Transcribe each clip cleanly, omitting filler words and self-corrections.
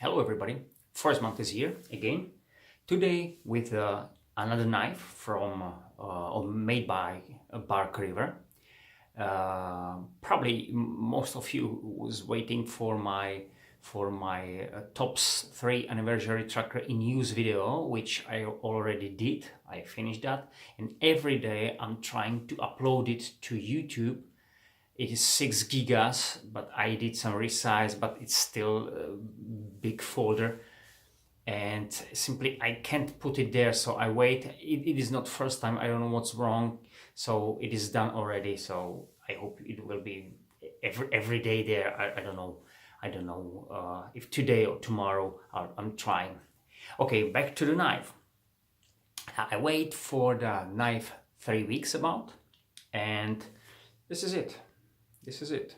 Hello everybody, first month is here again. Today with another knife from or made by Bark River. Probably most of you was waiting for my Tops 3 anniversary tracker in use video, which I already did. I finished that, and every day I'm trying to upload it to YouTube. It is 6 gigas, but I did some resize, but it's still a big folder, and simply I can't put it there, so I wait. It is not first time, I don't know what's wrong, so it is done already, so I hope it will be every day there. I don't know if today or tomorrow. I'm trying. Okay, back to the knife. I wait for the knife 3 weeks about, and this is it. This is it.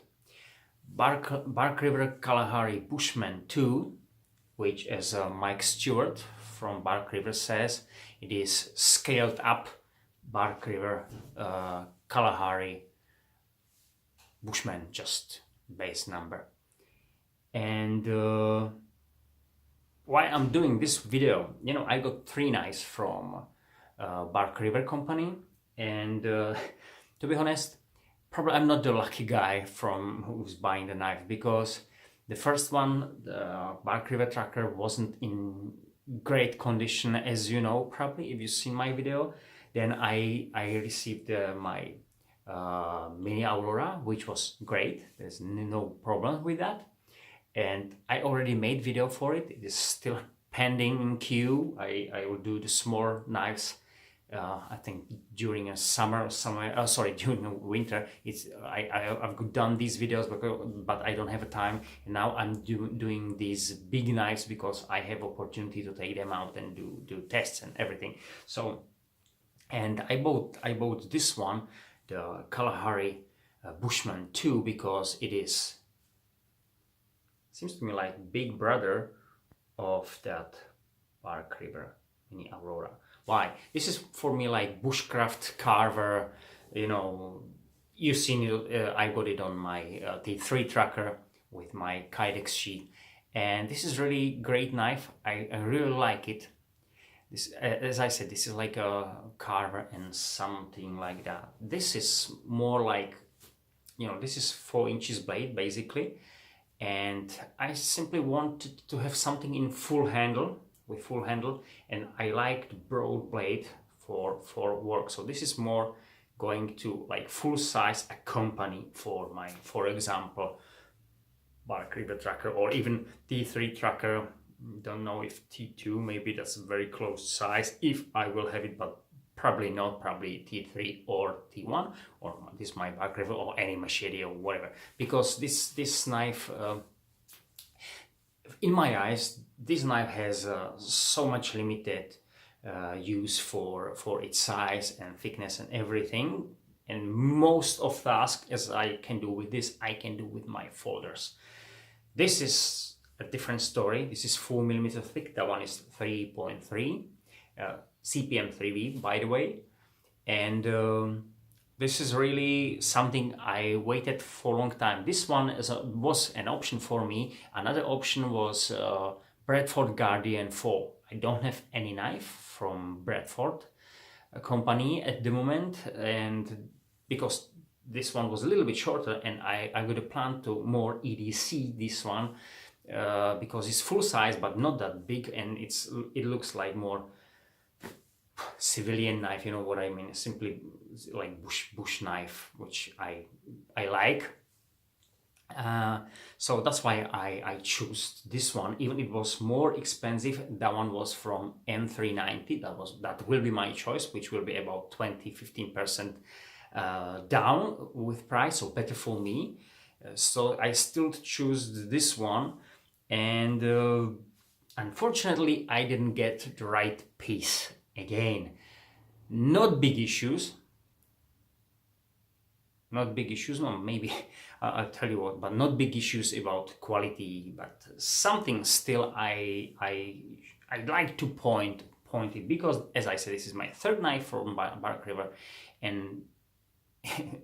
Bark River Kalahari Bushman 2, which, as Mike Stewart from Bark River says, it is scaled up Bark River Kalahari Bushman, just base number. And why I'm doing this video, I got 3 knives from Bark River company, and to be honest, probably I'm not the lucky guy from who's buying the knife, because the first one, the Bark River tracker, wasn't in great condition, as you know, probably if you've seen my video. Then I received my Mini Aurora, which was great. There's no problem with that, and I already made video for it. It is still pending in queue. I will do the small knives. I think during a summer, during a winter. I've done these videos, but I don't have a time. And now I'm doing these big knives because I have opportunity to take them out and do tests and everything. So, and I bought this one, the Kalahari Bushman 2, because it seems to me like big brother of that Bark River Mini Aurora. Why? This is for me like bushcraft carver, you've seen it. I got it on my T3 tracker with my Kydex sheath, and this is really great knife. I really like it. This, as I said, this is like a carver and something like that. This is more like, this is 4 inches blade basically, and I simply wanted to have something in full handle, with full handle, and I liked broad blade for work. So this is more going to like full size accompany for my, for example, Bark River tracker, or even T3 tracker. Don't know if T2, maybe that's a very close size if I will have it, but probably not. Probably T3 or T1, or this my Bark River, or any machete or whatever, because this knife, in my eyes, this knife has so much limited use for its size and thickness and everything, and most of tasks as I can do with this, I can do with my folders. This is a different story. This is 4mm thick. That one is 3.3 CPM 3V, by the way, and this is really something I waited for a long time. This one was an option for me. Another option was Bradford Guardian 4. I don't have any knife from Bradford company at the moment, and because this one was a little bit shorter, and I got a plan to more EDC this one, because it's full size but not that big, and it looks like more civilian knife, you know what I mean, simply like bush knife, which I like. So that's why I chose this one, even it was more expensive. That one was from M390. That will be my choice, which will be about 20-15% down with price, so better for me. So I still choose this one, and unfortunately I didn't get the right piece. Again, not big issues, no, maybe I'll tell you what, but not big issues about quality, but something still I'd like to point it, because as I said, this is my 3rd knife from Bark River, and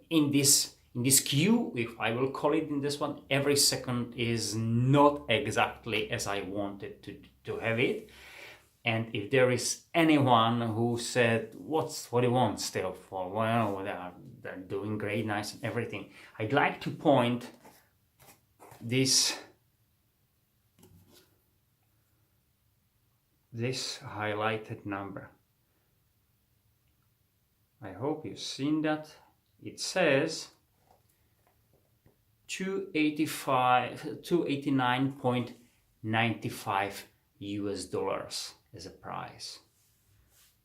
in this in this queue, if I will call it in this one, every second is not exactly as I wanted to have it. And if there is anyone who said, what do you want still for? Well, they're doing great, nice and everything. I'd like to point this highlighted number. I hope you've seen that. It says 289.95 US dollars as a price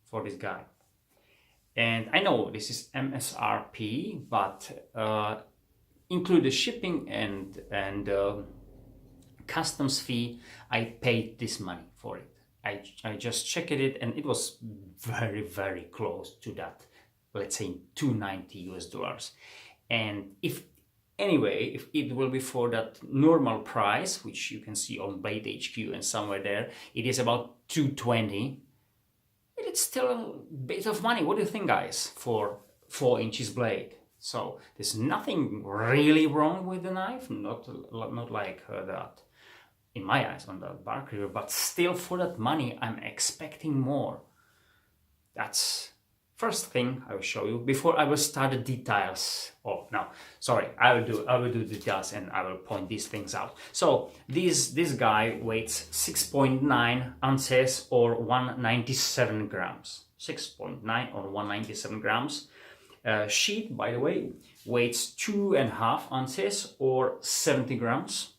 for this guy. And I know this is MSRP, but include the shipping and customs fee, I paid this money for it. I just checked it and it was very, very close to that, let's say 290 US dollars. And if it will be for that normal price, which you can see on Blade HQ and somewhere there, it is about 220. It's still a bit of money. What do you think, guys, for 4 inches blade? So there's nothing really wrong with the knife, not like that in my eyes on the Bark River, but still for that money I'm expecting more. That's first thing I will show you before I will start the details. Oh no, sorry, I will do details and I will point these things out. So this guy weighs 6.9 ounces or 197 grams. 6.9 or 197 grams. Sheath, by the way, weighs 2.5 ounces or 70 grams.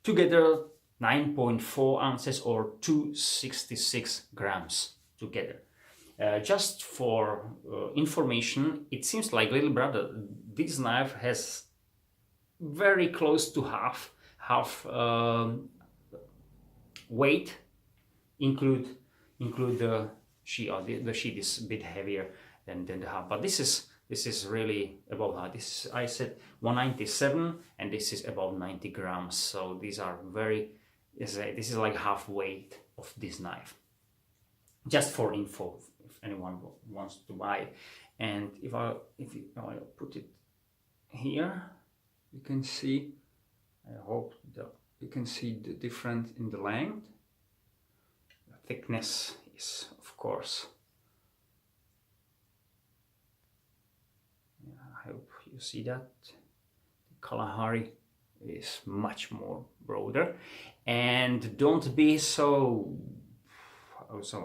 Together 9.4 ounces or 266 grams together. Just for information, it seems like, little brother, this knife has very close to half weight, include the sheath. The sheath is a bit heavier than the half, but this is really about half. This I said 197, and this is about 90 grams. So these are this is like half weight of this knife. Just for info, if anyone wants to buy it. And if I put it here, you can see. I hope that you can see the difference in the length. The thickness is, of course. I hope you see that. The Kalahari is much more broader, and don't be so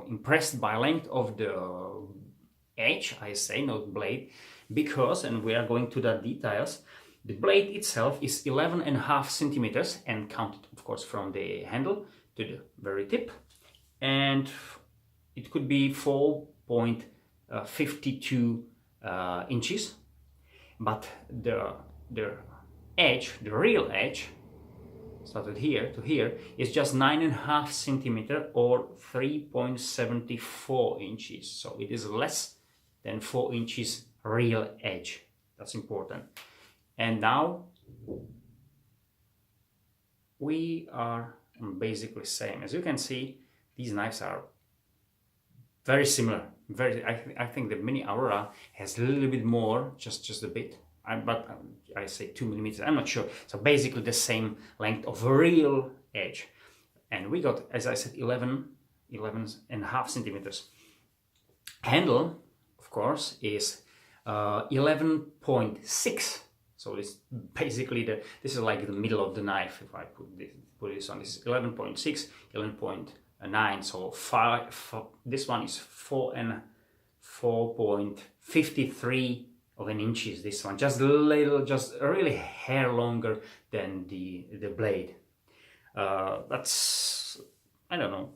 impressed by length of the edge, I say, not blade, because, and we are going to the details, the blade itself is 11.5 centimeters and counted, of course, from the handle to the very tip, and it could be 4.52 inches, but the edge, the real edge, started here to here, is just 9.5 centimeter or 3.74 inches. So it is less than 4 inches real edge. That's important. And now we are basically same. As you can see, these knives are very similar. I think the Mini Aurora has a little bit more, just a bit. But I say 2 millimeters, I'm not sure. So basically the same length of real edge. And we got, as I said, 11.5 centimeters. Handle, of course, is 11.6. So it's basically this is like the middle of the knife. If I put this on, this is 11.6, 11.9. So this one is 4.53 of an inches. This one just a little, just a really hair longer than the blade. That's, I don't know.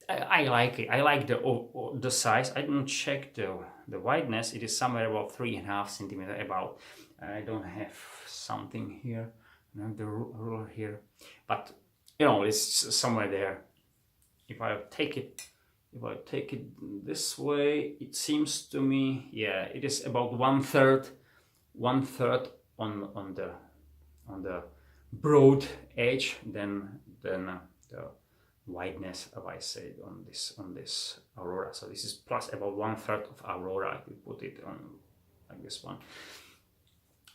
I like it. I like the size. I didn't check the wideness. It is somewhere about 3.5 centimeter. About. I don't have something here. I have the ruler here, but you know, it's somewhere there. If I take it this way, it seems to me, yeah, it is about one third on the broad edge than the wideness, as I said, on this Aurora. So this is plus about 1/3 of Aurora if we put it on like this one.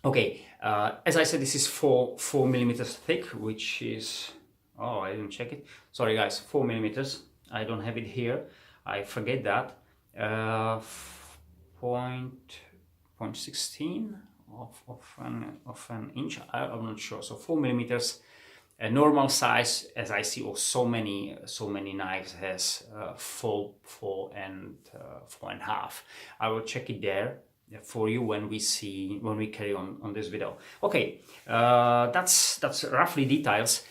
Okay, as I said, this is 4 millimeters thick, which is, oh, I didn't check it. Sorry guys, 4 millimeters. I don't have it here. I forget that. Point 16 of an inch. I'm not sure. So 4 millimeters. A normal size, as I see, of so many knives has 4 and 4.5. I will check it there for you when we carry on this video. Okay, that's roughly details.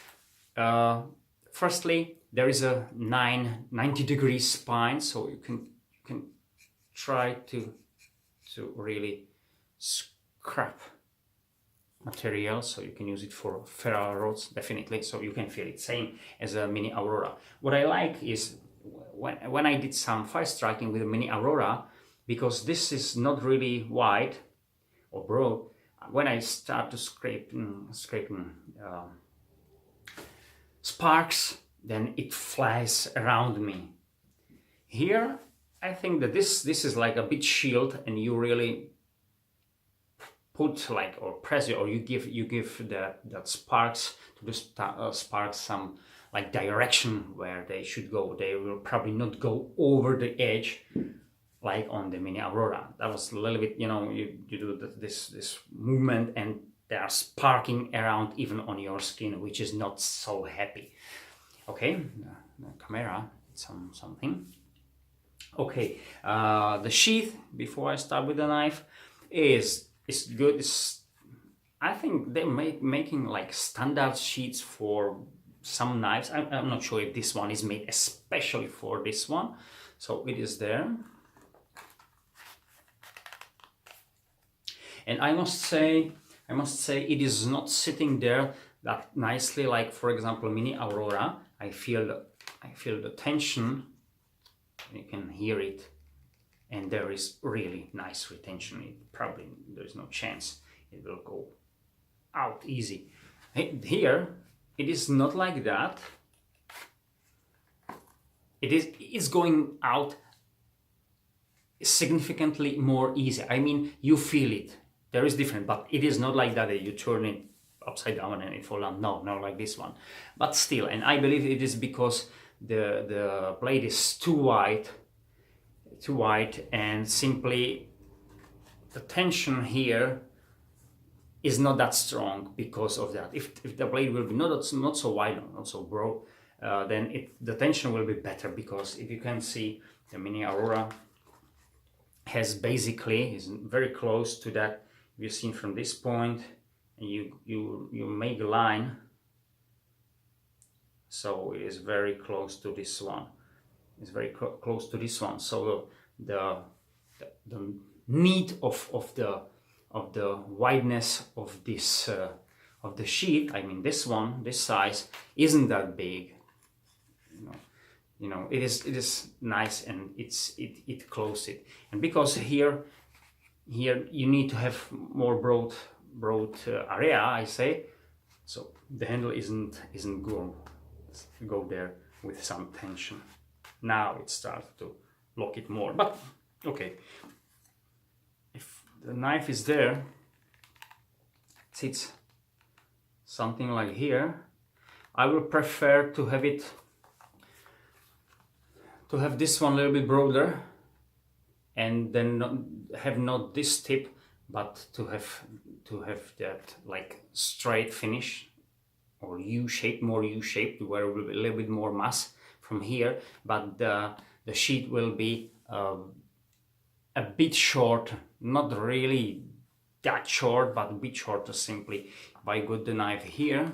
Firstly, there is a 90-degree spine, so you can try to really scrap material, so you can use it for ferrule rods, definitely, so you can feel it, same as a Mini Aurora. What I like is when I did some fire striking with a Mini Aurora, because this is not really wide or broad, when I start to scraping sparks, then it flies around me. Here I think that this is like a big shield, and you really put like, or press it, or you give that sparks to the sparks some like direction where they should go. They will probably not go over the edge like on the Mini Aurora. That was a little bit, you know, you do this movement and they are sparking around even on your skin, which is not so happy. Okay, the camera, something. Okay, the sheath, before I start with the knife, is good. I think they're making like standard sheets for some knives. I'm not sure if this one is made especially for this one. So it is there. And I must say it is not sitting there that nicely like, for example, Mini Aurora. I feel the tension. You can hear it. And there is really nice retention. There is no chance it will go out easy. Here, it is not like that. It's going out significantly more easy. I mean, you feel it. There is different, but it is not like that you turn it upside down and it falls down. No, not like this one. But still, and I believe it is because the blade is too wide, and simply the tension here is not that strong because of that. If the blade will be not so wide, not so broad, then the tension will be better, because if you can see, the Mini Aurora is very close to that. You've seen from this point, and you make a line, so it is very close to this one. It's very close to this one. So the need of the wideness of this of the sheath, I mean this size, isn't that big. You know, it is nice, and it closes it. And because here you need to have more broad area, I say, so the handle isn't go there with some tension. Now it starts to lock it more, but okay. If the knife is there, it sits something like here. I will prefer to have this one a little bit broader, and then not this tip, but to have that like straight finish, or more U-shaped, where it will be a little bit more mass from here, but the sheet will be a bit short, not really that short, but a bit shorter. Simply if I got the knife here,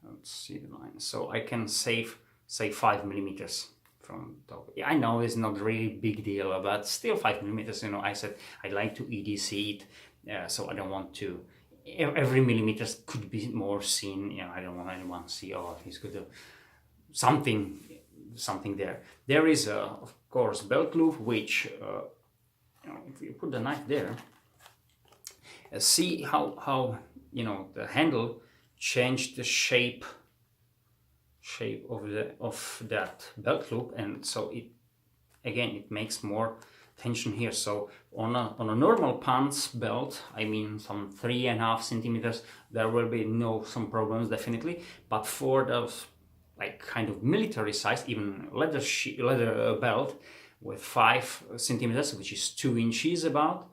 let's see the line, so I can save 5 millimeters from top. Yeah, I know it's not really big deal, but still 5 millimeters. You know, I said I like to EDC it, so I don't want to. Every millimeter could be more seen. You know, I don't want anyone to see, oh, he's got something there. There is of course belt loop, which you know, if you put the knife there, see how you know the handle changed the shape of that belt loop, and so it makes more tension here. So on a normal pants belt, I mean some 3.5 centimeters, there will be some problems definitely. But for those like kind of military size, even leather belt with 5 centimeters, which is 2 inches about,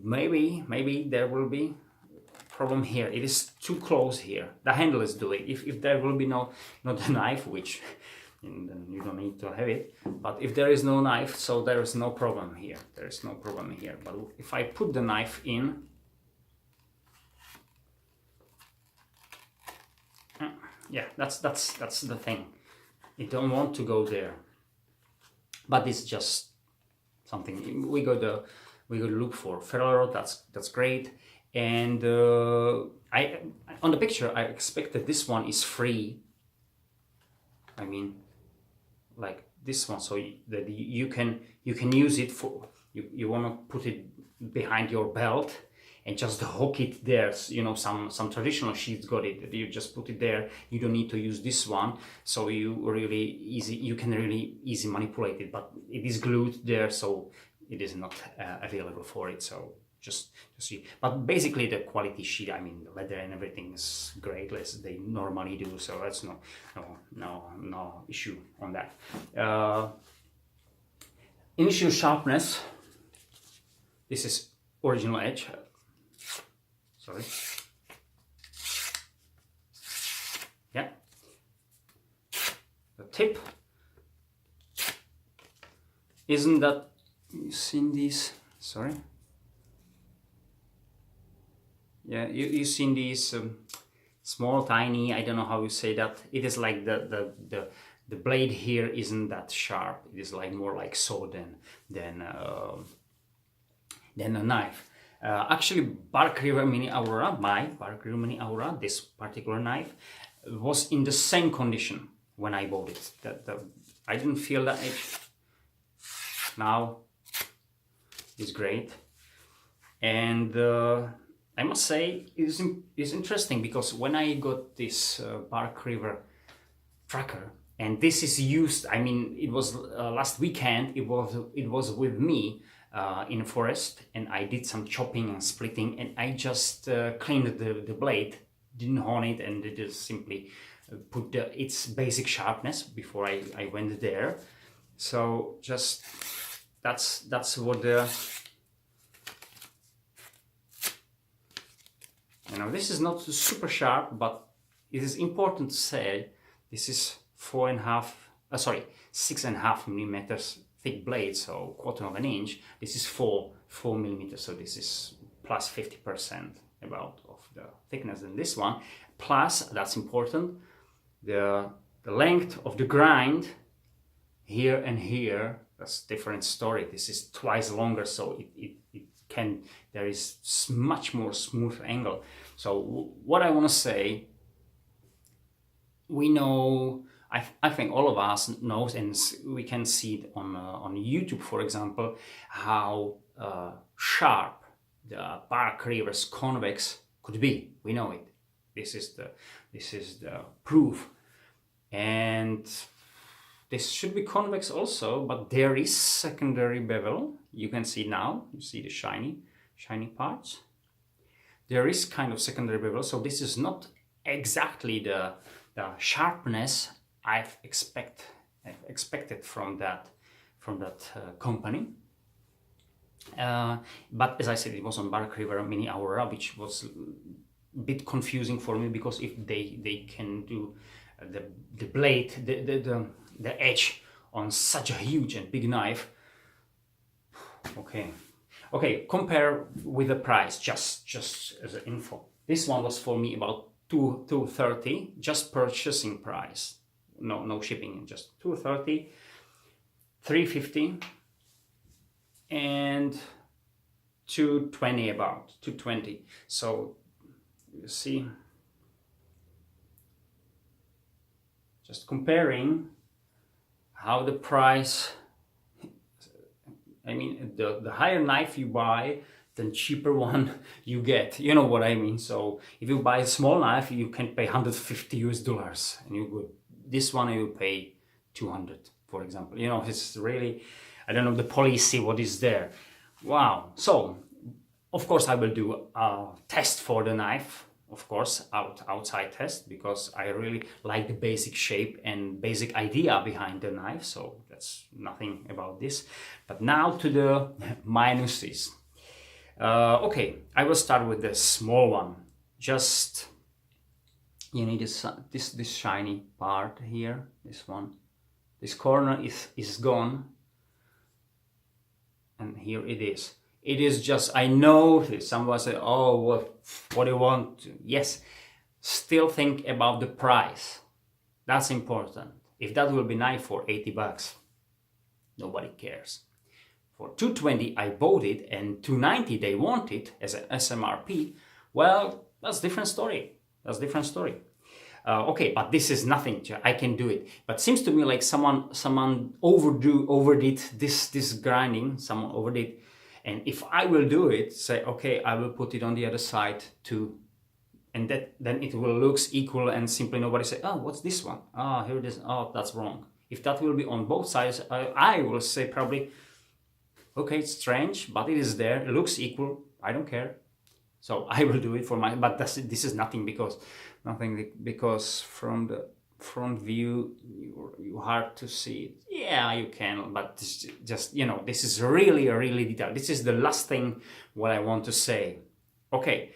maybe there will be problem here. It is too close here. The handle is doing. If there will be not a knife, which then you don't need to have it. But if there is no knife, so there is no problem here. There is no problem here. But if I put the knife in, yeah, that's the thing. You don't want to go there. But it's just something we got to look for. Ferraro, that's great. And I on the picture I expect that this one is free. I mean, like this one, so that you can use it for you want to put it behind your belt and just hook it there. You know, some traditional sheaths got it. You just put it there. You don't need to use this one. So you can really easy manipulate it. But it is glued there, so it is not available for it. So just see. But basically the quality sheet, I mean the leather and everything is great, as they normally do. So that's no issue on that. Initial sharpness. This is original edge. Sorry. Yeah. The tip. Isn't that, you seen these? Sorry. Yeah, you've seen these small, tiny, I don't know how you say that. It is like the blade here isn't that sharp. It is like more like saw than a knife. Actually, Bark River Mini Aurora, my Bark River Mini Aurora, this particular knife, was in the same condition when I bought it. I didn't feel that edge. Now it's great. And I must say it's interesting, because when I got this Bark River tracker, and this is used, I mean, it was last weekend, it was with me in the forest, and I did some chopping and splitting, and I just cleaned the blade, didn't hone it, and just simply put its basic sharpness before I went there. So just that's what the, you know, this is not super sharp, but it is important to say this is 6.5 millimeters thick blade, so 1/4 inch. This is 4 millimeters, so this is plus 50% about of the thickness than this one. Plus, that's important, the length of the grind here and here, that's different story. This is twice longer, so there is much more smooth angle. So what I want to say, we know, I think all of us knows, and we can see it on YouTube, for example, how sharp the Bark River's convex could be. We know it. This is the proof, and this should be convex also, but there is secondary bevel. You can see now, you see the shiny parts. There is kind of secondary bevel, so this is not exactly the sharpness I've expected from that company. But as I said, it was on Bark River Mini Aurora, which was a bit confusing for me, because if they can do the blade, the edge on such a huge and big knife. Okay, compare with the price, just as an info. This one was for me about $230, just purchasing price, no shipping, just $230, $350, and $220, about $220. So you see, just comparing how the price, I mean, the higher knife you buy, the cheaper one you get. You know what I mean? So if you buy a small knife, you can pay $150 US, and you good. This one you pay $200 for for example. You know, it's really, I don't know, the police see what is there. Wow. So of course I will do a test for the knife, of course, outside test, because I really like the basic shape and basic idea behind the knife. So that's nothing about this. But now to the minuses. Okay, I will start with the small one. Just you need this shiny part here, this one. This corner is gone, and here it is. It is just, I know someone say, oh, what do you want? Yes, still think about the price. That's important. If that will be knife for 80 bucks, nobody cares. For 220 I bought it, and 290 they want it as an SMRP. Well, that's different story. That's different story. Okay, but this is nothing. I can do it. But seems to me like someone overdid this grinding. Someone overdid. And if I will do it, say, okay, I will put it on the other side too. And then it will looks equal, and simply nobody say, oh, what's this one? Oh, here it is. Oh, that's wrong. If that will be on both sides, I will say probably, okay, it's strange, but it is there. It looks equal. I don't care. So I will do it for my, but this is nothing because from the front view, you hard to see it. Yeah, you can, but just, you know, this is really detailed. This is the last thing what I want to say. Okay,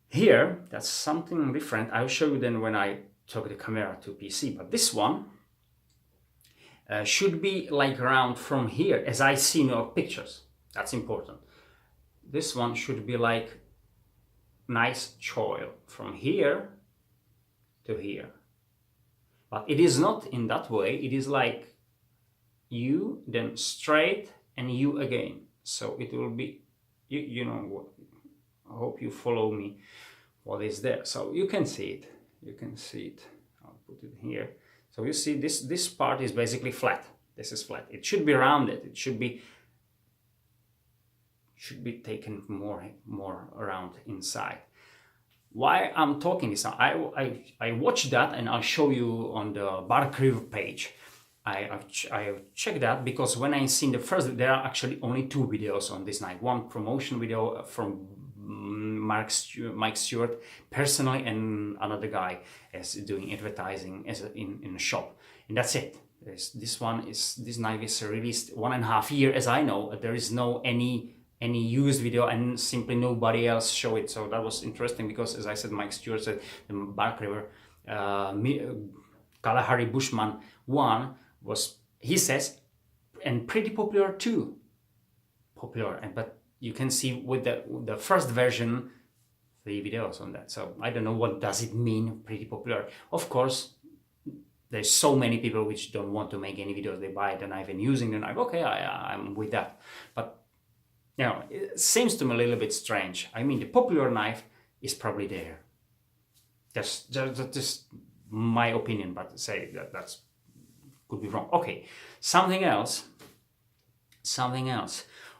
here, that's something different. I'll show you then when I took the camera to PC, but this one should be like around from here, as I see in your pictures. That's important. This one should be like nice choil from here to here. But it is not in that way. It is like you, then straight, and you again. So it will be, you know what, I hope you follow me what is there. So you can see it. You can see it. I'll put it here. So you see this part is basically flat. This is flat. It should be rounded. It should be taken more around inside. Why I'm talking this now, I watched that, and I'll show you on the Bark River page. I checked that because when I seen the first, there are actually only 2 videos on this knife. One promotion video from Mike Stewart personally, and another guy is doing advertising as in a shop, and that's it. This knife is released 1.5 years, as I know. There is no any used video, and simply nobody else show it. So that was interesting because, as I said, Mike Stewart said the Bark River Kalahari Bushman one was, he says, and pretty popular too. Popular, but you can see with the first version 3 videos on that. So I don't know what does it mean, pretty popular. Of course, there's so many people which don't want to make any videos. They buy the knife and using the knife. Okay, I'm with that. But you know, it seems to me a little bit strange. I mean, the popular knife is probably there. Just my opinion, but say that's could be wrong. Okay, something else.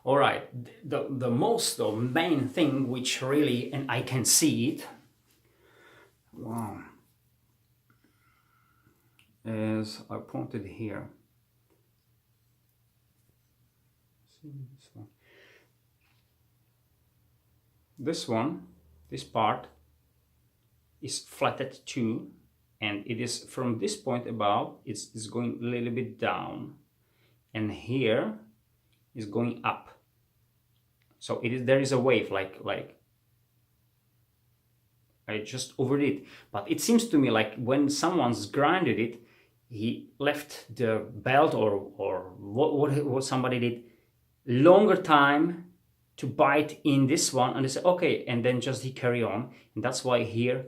All right, the most or main thing which really, and I can see it, wow, is I pointed here. See this one. This part is flatted too, and it is from this point above, it's going a little bit down, and here is going up. So there is a wave, like I just overdid. But it seems to me like when someone's grinded it, he left the belt or what somebody did longer time to bite in this one, and they say okay, and then just he carry on, and that's why here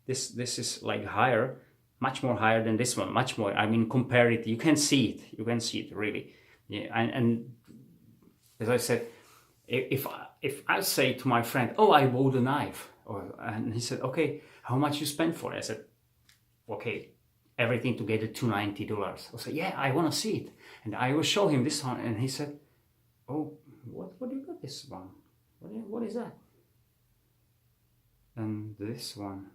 this is like higher, much more higher than this one, much more. I mean, compare it, you can see it really. Yeah, and as I said, if I say to my friend, oh, I bought a knife, and he said, okay, how much you spent for it? I said, okay, everything together $290. I said, yeah, I want to see it, and I will show him this one, and he said, oh, what do you got this one? What is that? And this one,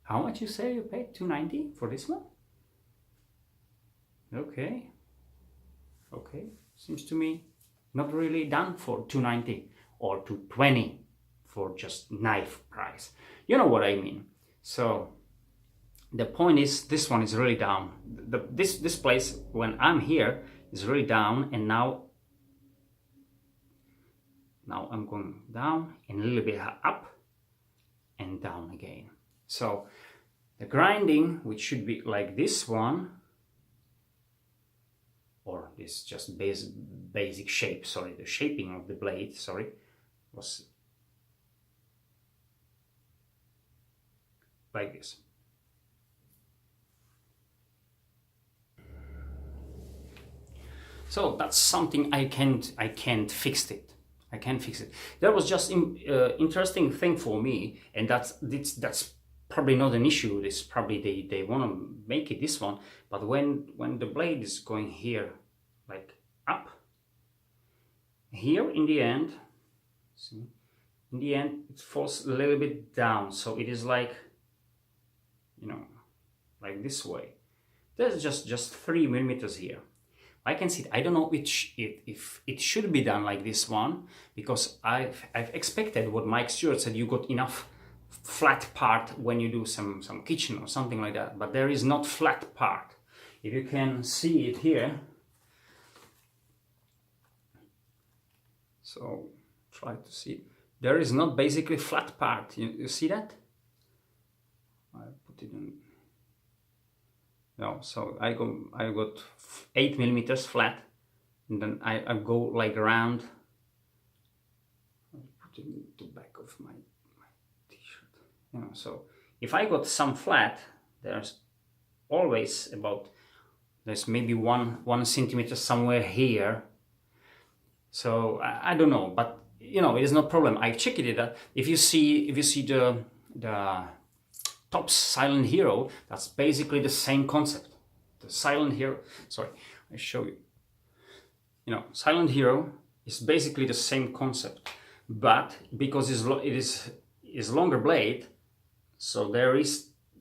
how much you say you paid? $290 for this one? Okay, seems to me not really done for 290 or 220 for just knife price. You know what I mean. So the point is, this one is really down. This place when I'm here is really down, and now I'm going down and a little bit up and down again. So the grinding, which should be like this one, or this just basic shape, sorry, the shaping of the blade, sorry, was like this. So that's something I can't fix it. I can't fix it. That was just interesting thing for me, and that's probably not an issue. This probably they want to make it this one, but when the blade is going here, like up, here in the end, see, in the end it falls a little bit down, so it is like, you know, like this way. There's just 3 millimeters here. I can see it. I don't know if it should be done like this one, because I've expected what Mike Stewart said, you got enough flat part when you do some kitchen or something like that, but there is not flat part. If you can see it here, so try to see it. There is not basically flat part. You see that? I put it in. No, so I got 8 millimeters flat, and then I go like around. I put it in the back of my t-shirt. You know, so if I got some flat, there's always there's maybe one centimeter somewhere here. So I don't know, but you know, it is no problem. I checked it out. If you see the Topps Silent Hero, that's basically the same concept. The Silent Hero, sorry, I show you. You know, Silent Hero is basically the same concept, but because it is longer blade, so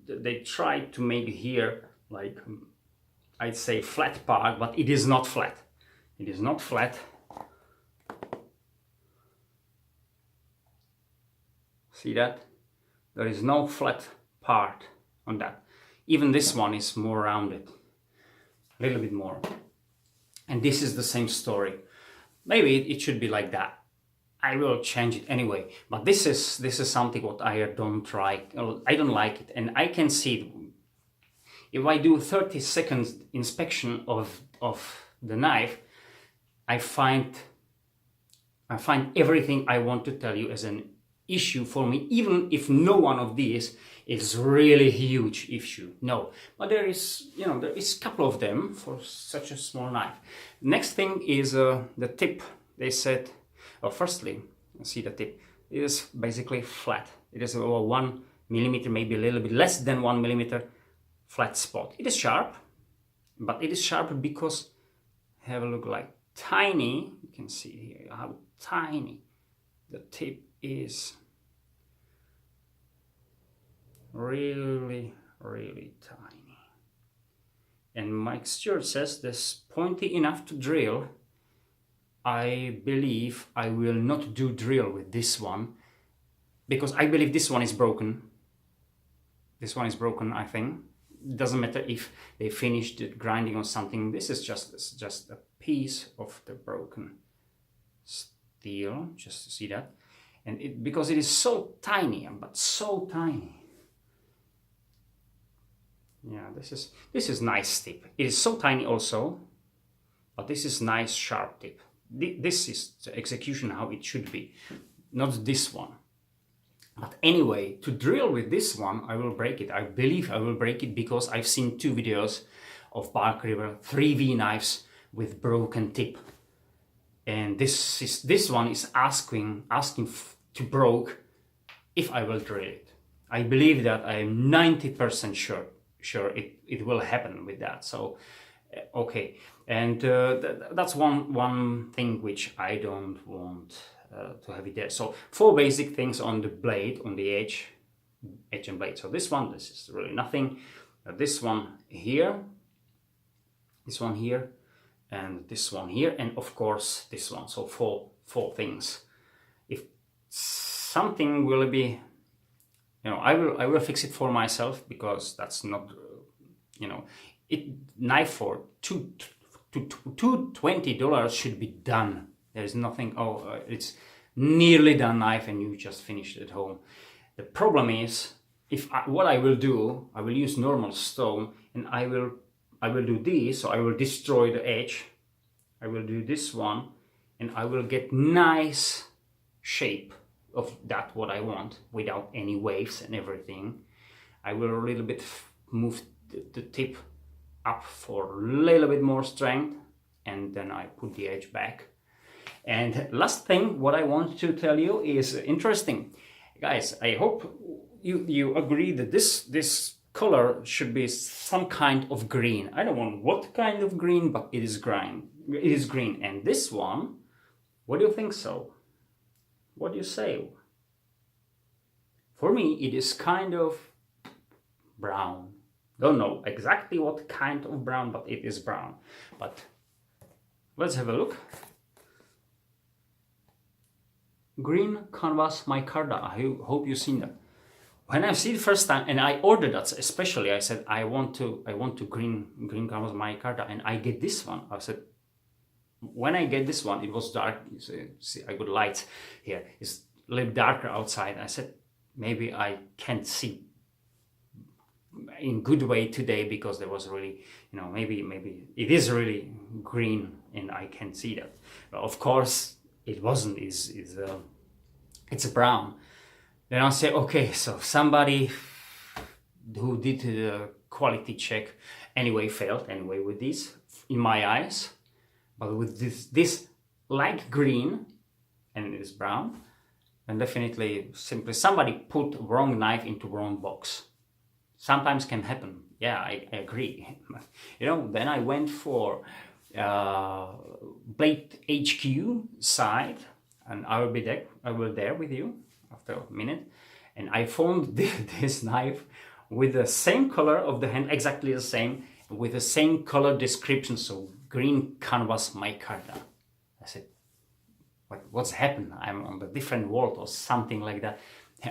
they try to make here like, I'd say flat part, but it is not flat. It is not flat. See that? There is no flat part on that. Even this one is more rounded, a little bit more, and this is the same story. Maybe it should be like that. I will change it anyway, but this is something what I don't like. I don't like it, and I can see it. If I do 30 seconds inspection of the knife, I find everything I want to tell you as an issue for me, even if no one of these is really huge issue. No, but there is a couple of them for such a small knife. Next thing is the tip. They said, firstly, see the tip is basically flat. It is 1 millimeter, maybe a little bit less than 1 millimeter flat spot. It is sharp, but it is sharp because, have a look, like tiny. You can see here how tiny the tip is. Really, really tiny. And Mike Stewart says this pointy enough to drill. I believe I will not do drill with this one, because I believe this one is broken. This one is broken, I think. It doesn't matter if they finished the grinding or something. This is just a piece of the broken steel, just to see that. And because it is so tiny, but so tiny. Yeah, this is nice tip. It is so tiny also, but this is nice sharp tip. This is the execution how it should be, not this one. But anyway, to drill with this one, I will break it. I believe I will break it because I've seen 2 videos of Bark River 3V knives with broken tip, and this one is asking to broke if I will drill it. I believe that I am 90% sure it will happen with that. So okay, and that's one thing which I don't want to have it there. So 4 basic things on the blade, on the edge and blade. So this is really nothing. This one here, this one here, and this one here, and of course this one. So four things. If something will be, you know, I will fix it for myself, because that's not, you know, knife for $220 should be done. There's nothing, it's nearly done knife and you just finished it at home. The problem is, what I will do, I will use normal stone, and I will do this. So I will destroy the edge. I will do this one, and I will get nice shape of that what I want without any waves and everything. I will a little bit move the tip up for a little bit more strength, and then I put the edge back. And last thing what I want to tell you is interesting, guys. I hope you agree that this color should be some kind of green. I don't want what kind of green, but it is green. It is green. And this one, what do you think so? What do you say? For me, it is kind of brown. Don't know exactly what kind of brown, but it is brown. But let's have a look. Green canvas micarta. I hope you've seen that. When I see it first time, and I ordered that especially, I said I want to green canvas micarta, and I get this one. I said, when I get this one, it was dark. See, I got light here. It's a little darker outside. I said, maybe I can't see in good way today, because there was really, you know, maybe it is really green and I can see that. But of course it wasn't. It's a brown. Then I'll say, okay, so somebody who did the quality check anyway failed anyway with this, in my eyes. But with this light green and it's brown, and definitely simply somebody put wrong knife into wrong box. Sometimes can happen. Yeah, I agree. You know, then I went for Blade HQ side, and I will there with you after a minute. And I found this knife with the same color of the hand, exactly the same, with the same color description. So green canvas micarta. I said, what's happened? I'm on a different world or something like that.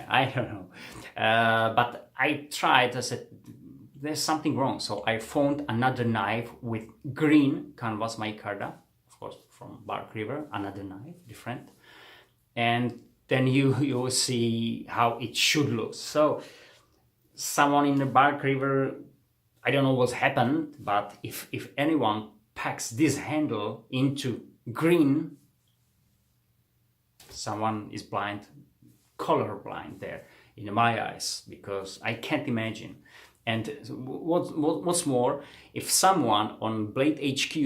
I don't know. But I tried. I said, there's something wrong. So I found another knife with green canvas micarta, of course, from Bark River. Another knife, different. And then you will see how it should look. So someone in the Bark River, I don't know what's happened, but if anyone packs this handle into green, someone is blind, color blind there in my eyes, because I can't imagine. And what's more, if someone on Blade HQ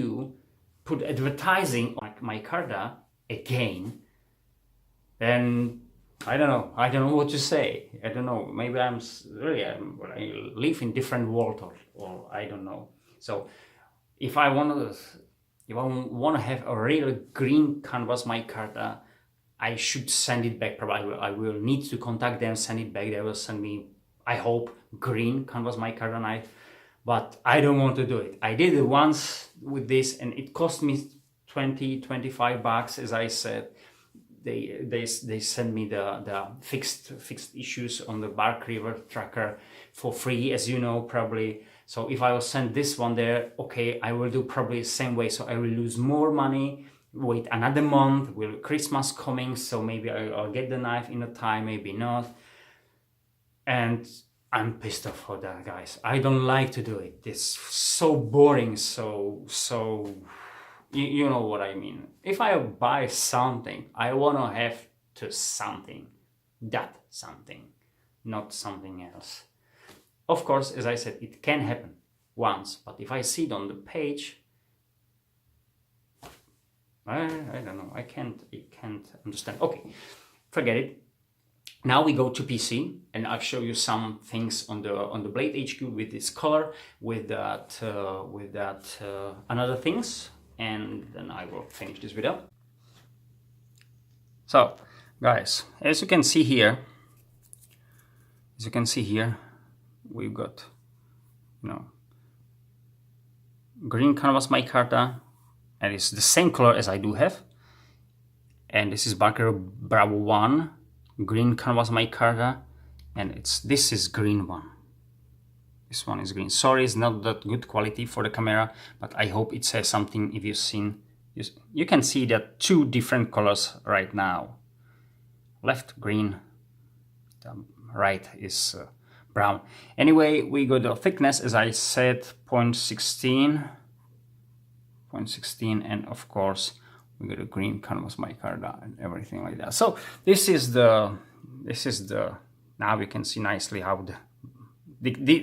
put advertising like micarta again, then I don't know what to say. I don't know. Maybe I live in different world, or I don't know. So if I want to have a real green canvas micarta, I should send it back. Probably I will need to contact them, send it back. They will send me, I hope, green canvas micarta knife. But I don't want to do it. I did it once with this, and it cost me $25, as I said. They send me the fixed issues on the Bark River tracker for free, as you know, probably. So if I will send this one there, okay, I will do probably the same way. So I will lose more money, wait another month, will Christmas coming, so maybe I'll get the knife in a time, maybe not. And I'm pissed off for that, guys. I don't like to do it. It's so boring, so you know what I mean. If I buy something, I want to have something, not something else. Of course, as I said, it can happen once, but if I see it on the page, I don't know. I can't understand. Okay, forget it. Now we go to PC, and I'll show you some things on the Blade HQ with this color, with that another things, and then I will finish this video. So, guys, as you can see here, we've got, you know, 2 green canvas micarta, and it's the same color as I do have. And this is Barker Bravo 1, green canvas micarta, and this is green one. This one is green. Sorry, it's not that good quality for the camera, but I hope it says something. If you've seen, you can see that two different colors right now. Left green, the right is brown. Anyway, we got the thickness, as I said, 0.16, and of course we got a green canvas micarta and everything like that. So this is the now we can see nicely how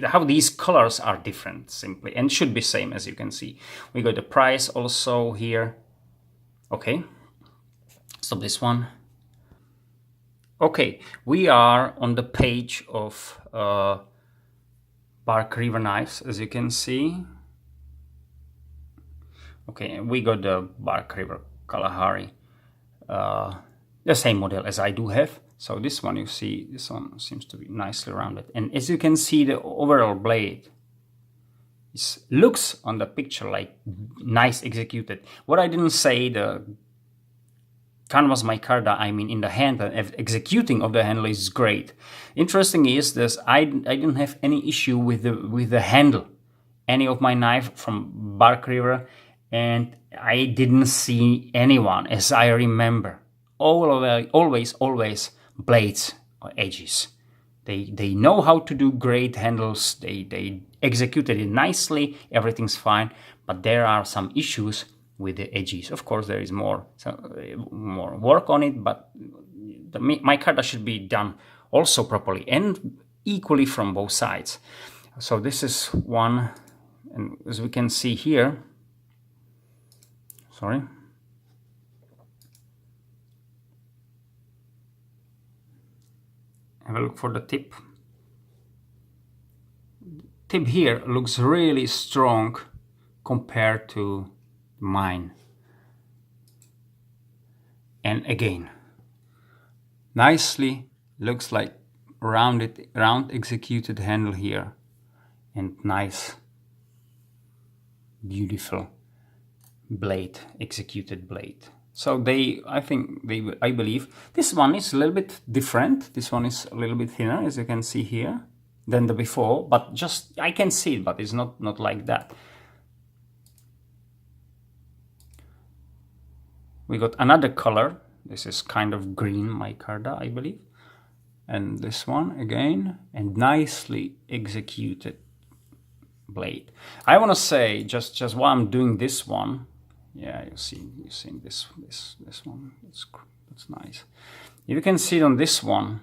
how these colors are different simply, and should be same. As you can see, we got the price also here. Okay, stop this one. Okay, we are on the page of Bark River knives, as you can see. Okay, we got the Bark River Kalahari, the same model as I do have. So this one, you see, this one seems to be nicely rounded. And as you can see, the overall blade looks on the picture like nice executed. What I didn't say, the canvas micarta, I mean in the hand, executing of the handle is great. Interesting is this, I didn't have any issue with the handle, any of my knife from Bark River, and I didn't see anyone, as I remember, always blades or edges. They know how to do great handles. They executed it nicely. Everything's fine, but there are some issues with the edges. Of course, there is more work on it, but the micarta should be done also properly and equally from both sides. So this is one, and as we can see here, sorry. Have a look for the tip. Tip here looks really strong compared to mine. And again, nicely looks like round executed handle here, and nice, beautiful blade, executed blade. So I believe this one is a little bit different. This one is a little bit thinner, as you can see here, than the before, but just, I can see it, but it's not like that. We got another color. This is kind of green micarta, I believe. And this one again, and nicely executed blade. I want to say, just while I'm doing this one, yeah, you've seen this one. That's nice. You can see it on this one.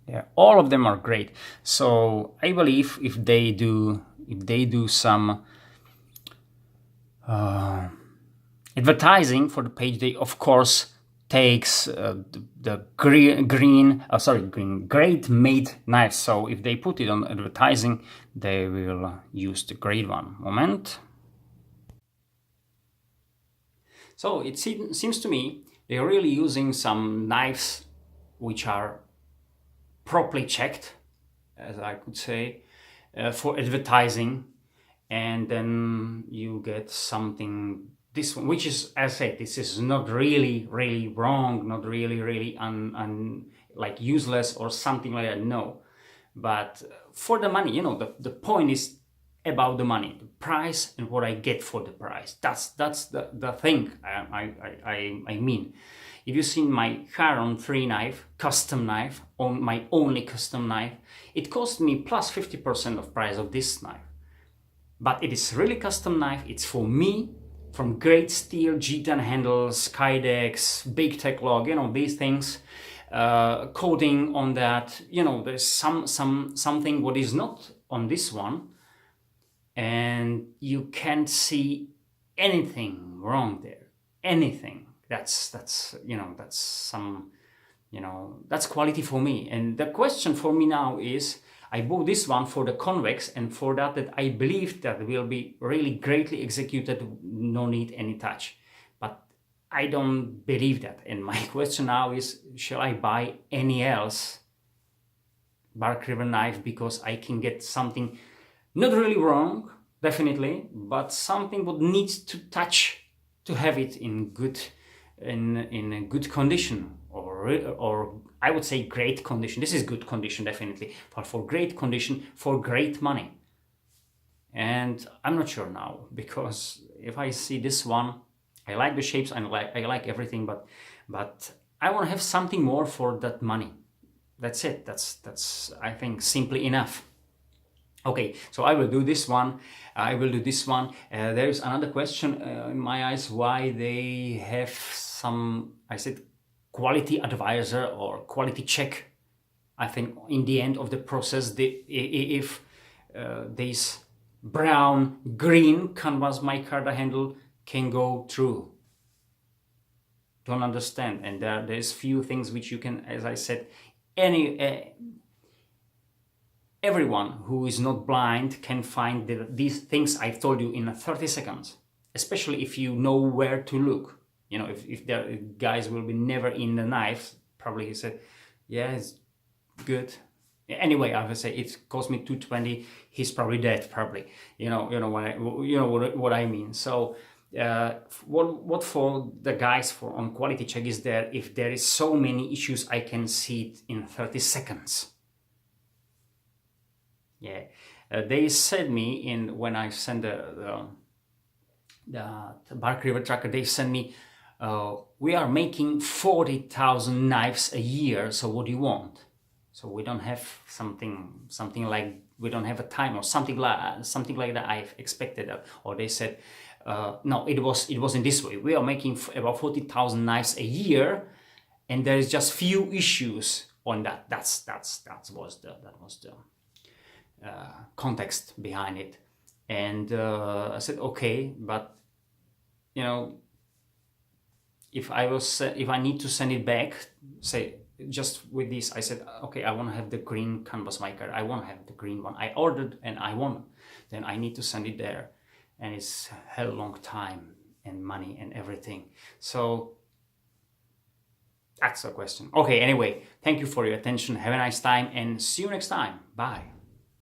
Yeah, all of them are great. So I believe if they do some advertising for the page, they of course takes the great made knives. So if they put it on advertising, they will use the great one. Moment. So it seems to me they're really using some knives which are properly checked, as I could say, for advertising, and then you get something, this one, which is, as I said, this is not really wrong, not really like useless or something like that, no. But for the money, you know, the point is about the money, the price, and what I get for the price. That's the thing I mean. If you've seen my Charon 3 knife, custom knife, my only custom knife, it cost me plus 50% of price of this knife. But it is really custom knife. It's for me, from great steel, G10 handles, Kydex, big tech log, you know, these things, coating on that, you know, there's something what is not on this one. And you can't see anything wrong there, anything. That's you know, that's some, you know, that's quality for me. And the question for me now is, I bought this one for the convex, and for that I believe that will be really greatly executed, no need any touch. But I don't believe that. And my question now is, shall I buy any else Bark River knife, because I can get something not really wrong, definitely, but something would need to touch to have it in good in a good condition, or I would say great condition. This is good condition definitely, but for great condition, for great money. And I'm not sure now, because if I see this one, I like the shapes, I like everything, but I want to have something more for that money. That's it. That's I think simply enough. Okay, so I will do this one. There is another question in my eyes, why they have some, I said, quality advisor or quality check. I think in the end of the process, if this brown green canvas micarta handle can go through. Don't understand. And there's few things which you can, as I said, everyone who is not blind can find these things I've told you in 30 seconds, especially if you know where to look. You know, if there guys will be never in the knife, probably he said, yeah, it's good. Anyway, I would say it cost me 220. He's probably dead, probably. You know what I mean. So, what for the guys for on quality check is there? If there is so many issues, I can see it in 30 seconds. Yeah, they said me when I sent the Bark River tracker. They sent me, we are making 40,000 knives a year. So what do you want? So we don't have something like, we don't have a time or something like that. I've expected, or they said, no, it was in this way. We are making about 40,000 knives a year, and there is just few issues on that. That was the context behind it. And I said, okay, but you know, if I need to send it back, say just with this, I said, okay, I want to have the green canvas micarta. I want to have the green one. I ordered and I want. Then I need to send it there, and it's hell long time and money and everything. So that's a question. Okay, anyway, thank you for your attention. Have a nice time and see you next time. Bye.